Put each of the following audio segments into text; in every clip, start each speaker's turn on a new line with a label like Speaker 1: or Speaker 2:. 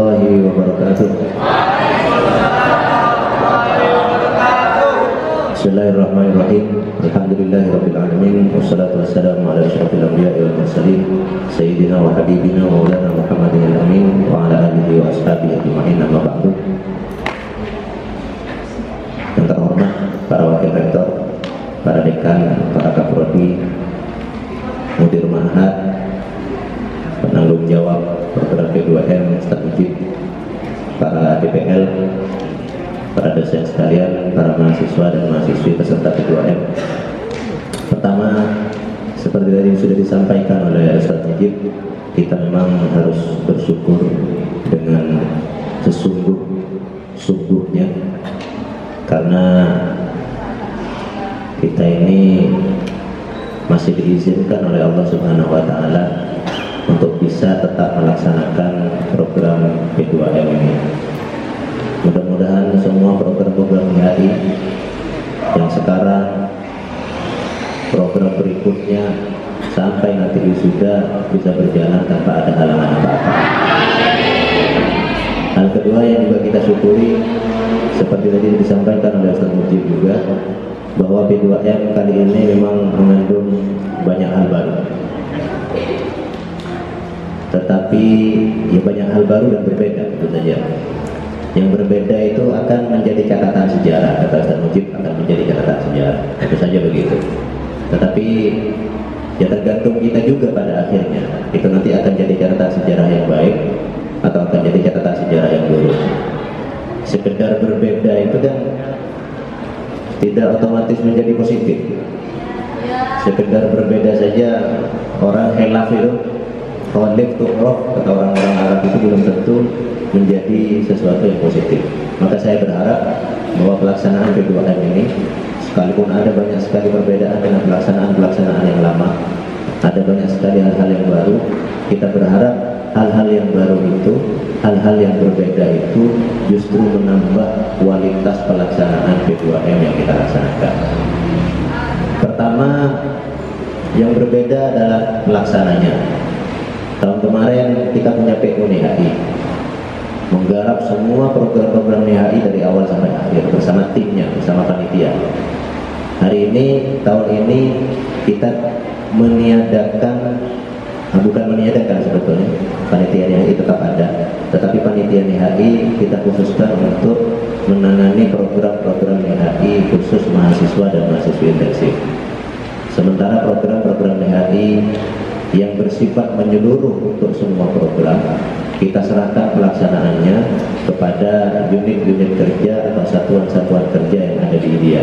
Speaker 1: warahmatullahi wabarakatuh. Bismillahirrahmanirrahim. Alhamdulillahirabbil alamin wassalatu wassalamu ala asyrafil anbiya'i wal mursalin sayyidina wa habibina wa maulana Muhammadin al-amin wa ala alihi wa ashabihi ajma'in, amma ba'du. Yang terhormat para wakil rektor, para dekan, para kaprodi, mudir ma'had, penanggung jawab program P2M, Ustaz Mujib, para DPL, para dosen sekalian, para mahasiswa dan mahasiswi peserta P2M. Pertama, seperti tadi sudah disampaikan oleh Ustaz Mujib, kita memang harus bersyukur dengan sesungguh-sungguhnya, karena kita ini masih diizinkan oleh Allah Subhanahu wa Ta'ala untuk bisa tetap melaksanakan program P2M ini. Mudah-mudahan semua program-program HI yang sekarang, program berikutnya, sampai nanti wisuda bisa berjalan tanpa ada halangan apa-apa. Hal kedua yang juga kita syukuri, seperti tadi disampaikan oleh Ustaz Mujib juga, bahwa P2M kali ini memang mengandung banyak hal baru. Tetapi ya banyak hal baru dan berbeda, tentu saja. Yang berbeda itu akan menjadi catatan sejarah, kata Ustaz Mujib, akan menjadi catatan sejarah, tentu saja begitu. Tetapi ya tergantung kita juga pada akhirnya, itu nanti akan jadi catatan sejarah yang baik atau akan jadi catatan sejarah yang buruk. Sekedar berbeda itu kan tidak otomatis menjadi positif. Sekedar berbeda saja, orang khilaf itu, khalif tu'raf, kata orang-orang Arab, itu belum tentu menjadi sesuatu yang positif. Maka saya berharap bahwa pelaksanaan P2M ini, sekalipun ada banyak sekali perbedaan dengan pelaksanaan yang lama, ada banyak sekali hal-hal yang baru, kita berharap hal-hal yang baru itu, hal-hal yang berbeda itu justru menambah kualitas pelaksanaan P2M yang kita laksanakan. Pertama, yang berbeda adalah pelaksananya. Tahun kemarin kita punya PO NIHI, menggarap semua program-program NIHI dari awal sampai akhir bersama timnya, bersama panitia. Hari ini, tahun ini kita meniadakan, bukan meniadakan sebetulnya, panitia NIHI tetap ada, tetapi panitia NIHI kita khususkan untuk menangani program-program NIHI khusus mahasiswa dan mahasiswi intensif. Sementara program-program NIHI yang bersifat menyeluruh untuk semua program, kita serahkan pelaksanaannya kepada unit-unit kerja atau satuan-satuan kerja yang ada di IDIA,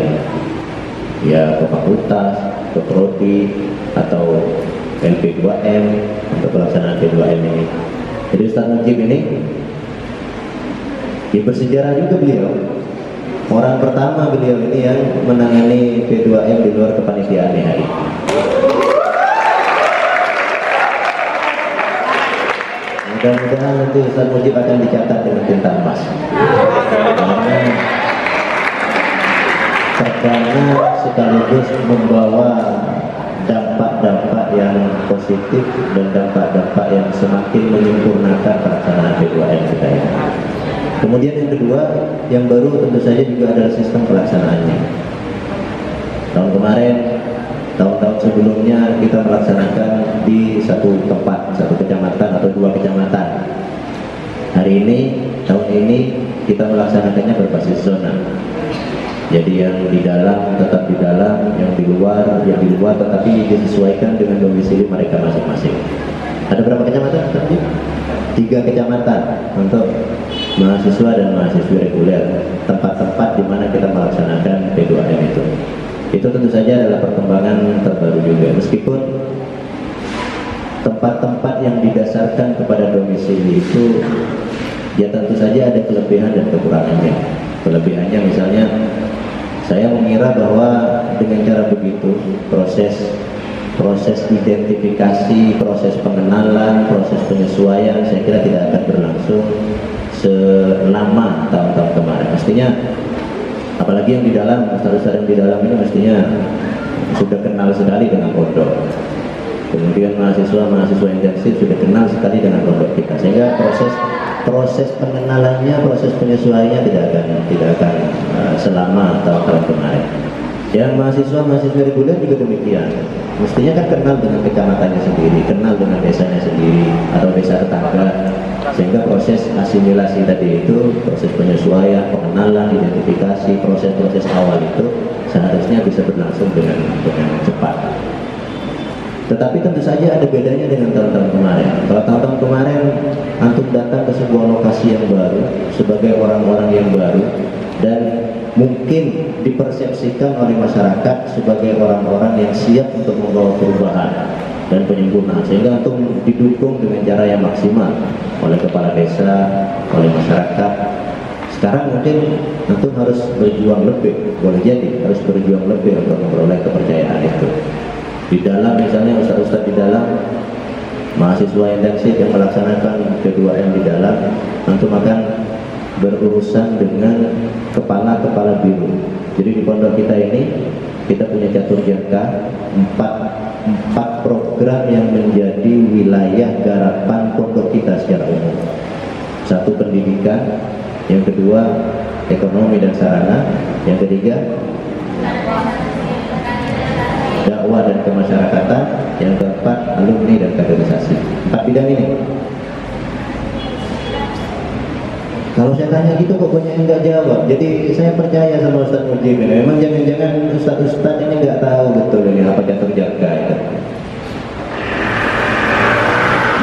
Speaker 1: ya ke fakultas, ke prodi, atau LP2M untuk pelaksanaan P2M ini. Jadi Ustaz Mujib ini ya bersejarah juga beliau. Orang pertama beliau ini yang menangani P2M di luar kepanitiaan NIHI. Mudah-mudahan nanti Ustaz Mujib akan dicatat dengan tinta emas, karena sekaligus membawa dampak-dampak yang positif dan dampak-dampak yang semakin menyempurnakan pelaksanaan P2M kita ini. Kemudian yang kedua, yang baru tentu saja juga adalah sistem pelaksanaannya. Tahun kemarin, tahun-tahun sebelumnya kita melaksanakan di satu tempat, satu kecamatan atau dua kecamatan. Hari ini, tahun ini kita melaksanakannya berbasis zona. Jadi yang di dalam tetap di dalam, yang di luar tetapi disesuaikan dengan domisili mereka masing-masing. Ada berapa kecamatan? 3 kecamatan untuk mahasiswa dan mahasiswi reguler, tempat-tempat di mana kita melaksanakan P2M itu. Itu tentu saja adalah perkembangan terbaru juga, meskipun tempat-tempat yang didasarkan kepada domisili itu ya tentu saja ada kelebihan dan kekurangannya. Kelebihannya misalnya, saya mengira bahwa dengan cara begitu proses identifikasi, proses pengenalan, proses penyesuaian saya kira tidak akan berlangsung selama tahun-tahun kemarin. Mestinya apalagi yang di dalam, ustaz-ustaz yang di dalam ini mestinya sudah kenal sekali dengan pondok. Kemudian mahasiswa intensif sudah kenal sekali dengan pondok kita, sehingga proses pengenalannya, proses penyesuaiannya tidak akan selama tahun kemarin. Yang mahasiswa reguler juga demikian. Mestinya kan kenal dengan kecamatannya sendiri, kenal dengan desanya sendiri atau desa tetangga, sehingga proses asimilasi tadi itu, proses penyesuaian, pengenalan, identifikasi, proses-proses awal itu seharusnya bisa berlangsung dengan cepat. Tetapi tentu saja ada bedanya dengan tahun-tahun kemarin. Kalau tahun-tahun kemarin antum datang ke sebuah lokasi yang baru sebagai orang-orang yang baru dan mungkin dipersepsikan oleh masyarakat sebagai orang-orang yang siap untuk membawa perubahan dan penyempurnaan, sehingga antum didukung dengan cara yang maksimal oleh kepala desa, oleh masyarakat. Sekarang mungkin antum harus berjuang lebih, boleh jadi harus berjuang lebih untuk memperoleh kepercayaan itu. Di dalam misalnya ustaz-ustaz di dalam, mahasiswa intensif yang melaksanakan P2M di dalam, antum akan berurusan dengan kepala-kepala biru. Jadi di pondok kita ini kita punya catur jangka empat program yang menjadi wilayah garapan pondok kita secara umum. Satu, pendidikan, yang kedua ekonomi dan sarana, yang ketiga dakwah dan kemasyarakatan, yang keempat alumni dan kaderisasi. 4 bidang ini. Kalau saya tanya gitu kok banyak yang nggak jawab. Jadi saya percaya sama Ustaz Mujib ini. Memang jangan-jangan Ustaz ini nggak tahu betul ini apa catur jangka itu.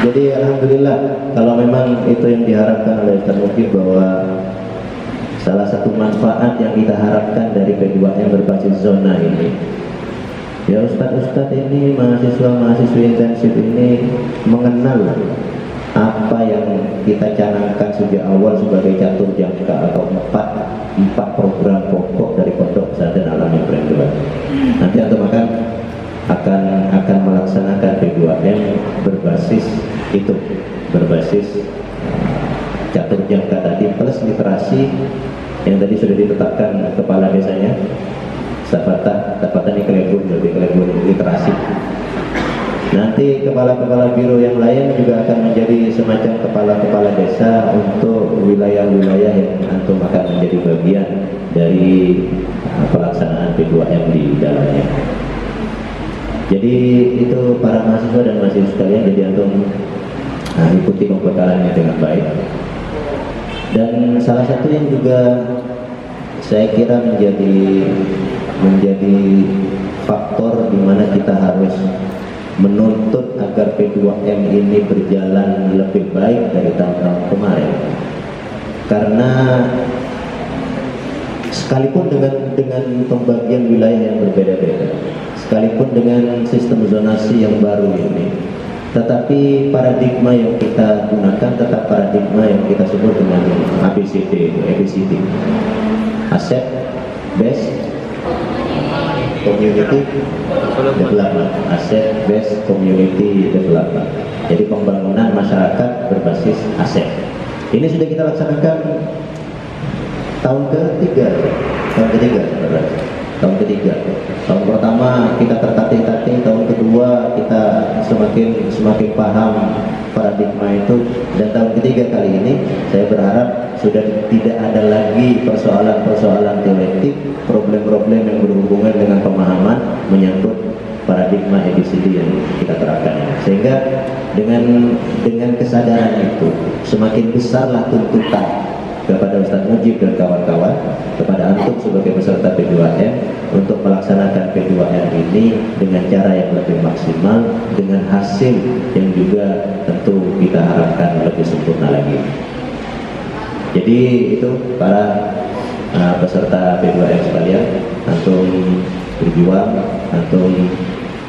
Speaker 1: Jadi alhamdulillah kalau memang itu yang diharapkan oleh Ustaz Mujib, bahwa salah satu manfaat yang kita harapkan dari P2M berbasis zona ini, ya Ustadz ini, mahasiswa-mahasiswa intensif ini mengenal apa yang kita canangkan sejak awal sebagai catur jangka atau empat program pokok dari Pondok Pesantren Al-Amin Brandua. Nanti antum akan melaksanakan P2M berbasis itu, berbasis catur jangka tadi plus literasi yang tadi sudah ditetapkan kepala desanya. Tapatan ini kelebur literasi. Nanti kepala-kepala biro yang lain juga akan menjadi semacam kepala-kepala desa untuk wilayah-wilayah yang antum akan menjadi bagian dari pelaksanaan P2M di dalamnya. Jadi itu para mahasiswa dan mahasiswa sekalian, jadi antum ikuti pembekalannya dengan baik. Dan salah satu yang juga saya kira menjadi faktor di mana kita harus menuntut agar P2M ini berjalan lebih baik dari tahun-tahun kemarin, karena sekalipun dengan pembagian wilayah yang berbeda-beda, sekalipun dengan sistem zonasi yang baru ini, tetapi paradigma yang kita gunakan tetap paradigma yang kita sebut dengan ABCD, Asset Based Community Development, Asset Based Community Development. Jadi pembangunan masyarakat berbasis aset. Ini sudah kita laksanakan tahun ketiga. Tahun pertama kita tertatih-tatih, tahun kedua kita semakin paham paradigma itu, dan tahun ketiga kali ini saya berharap sudah tidak ada lagi persoalan-persoalan teoretik, problem-problem yang berhubungan dengan pemahaman menyangkut paradigma ABCD yang kita terapkan. Sehingga dengan kesadaran itu semakin besarlah tuntutan kepada Ustaz Mujib dan kawan-kawan, kepada antum sebagai peserta P2M untuk melaksanakan P2M ini dengan cara yang lebih maksimal, dengan hasil yang juga tentu kita harapkan lebih sempurna lagi. Jadi itu para peserta P2M sekalian, antum berjuang, antum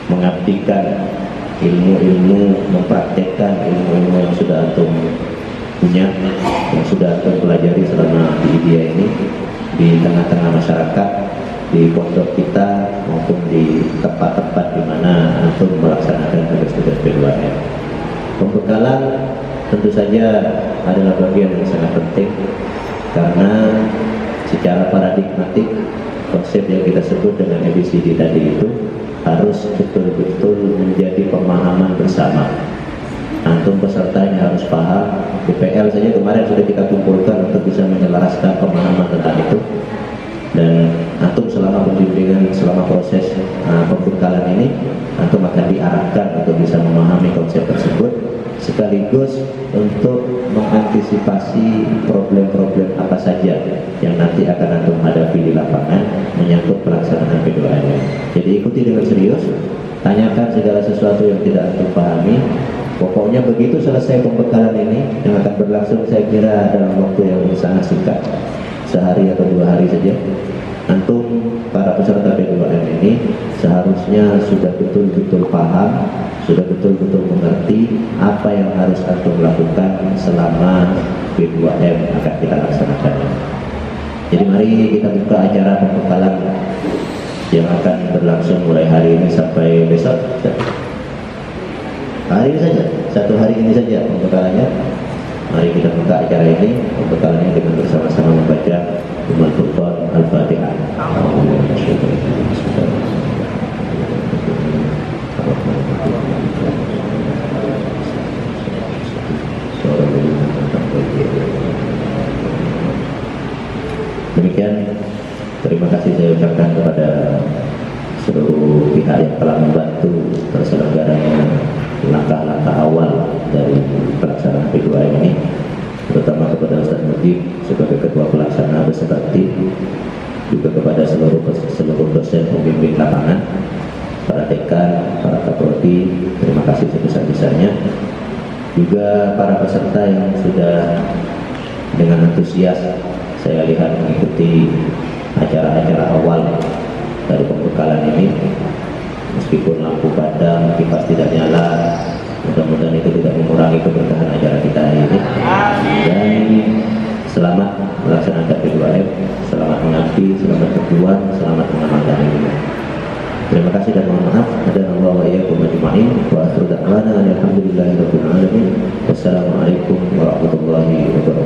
Speaker 1: mengabdikan ilmu-ilmu, mempraktekkan ilmu-ilmu yang sudah antum punya, yang sudah antum pelajari selama di IDIA ini, di tengah-tengah masyarakat, di pondok kita maupun di tempat-tempat di mana antum melaksanakan tugas-tugas P2M. Pembekalan tentu saja adalah bagian yang sangat penting, karena secara paradigmatik konsep yang kita sebut dengan ABCD tadi itu harus betul-betul menjadi pemahaman bersama. Antum pesertanya harus paham. BPL saja kemarin sudah kita kumpulkan untuk bisa menyelaraskan pemahaman tentang itu. Dan antum selama pembimbingan, selama proses pembekalan ini, antum akan diarahkan untuk bisa memahami konsep tersebut, sekaligus untuk mengantisipasi problem-problem apa saja yang nanti akan antum hadapi di lapangan menyangkut pelaksanaan P2M. Jadi ikuti dengan serius, tanyakan segala sesuatu yang tidak antum pahami. Pokoknya begitu selesai pembekalan ini, yang akan berlangsung saya kira dalam waktu yang sangat singkat, sehari atau 2 hari saja, antum para peserta P2M ini seharusnya sudah betul-betul paham, sudah betul-betul mengerti apa yang harus antum lakukan selama P2M akan kita laksanakan. Jadi mari kita buka acara pembekalan yang akan berlangsung mulai hari ini sampai besok. Hari ini saja, 1 hari ini saja pembekalannya. Mari kita buka acara ini, pembekalannya dengan bersama-sama membaca Ummul Furqan Al-Fatihah. Demikian, terima kasih saya ucapkan kepada seluruh pihak yang telah membantu terselenggaranya langkah-langkah awal dari pelaksanaan P2M ini, terutama kepada Ustaz Mujib sebagai ketua pelaksana beserta tim, juga kepada seluruh dosen pembimbing lapangan, para dekan, para kaprodi, terima kasih sebesar-besarnya, juga para peserta yang sudah dengan antusias saya lihat mengikuti acara-acara awal dari pembekalan ini. Meskipun lampu padam, kipas tidak nyala, mudah-mudahan itu tidak mengurangi keberkahan acara kita hari ini. Dan selamat melaksanakan P2M, selamat mengabdi, selamat berjuang, selamat mengamalkan ilmu. Terima kasih dan mohon maaf. Hadanallahu wa iyyakum ajma'in. Wa akhiru da'wana alhamdulillahirabbil alamin. Wassalamualaikum warahmatullahi wabarakatuh.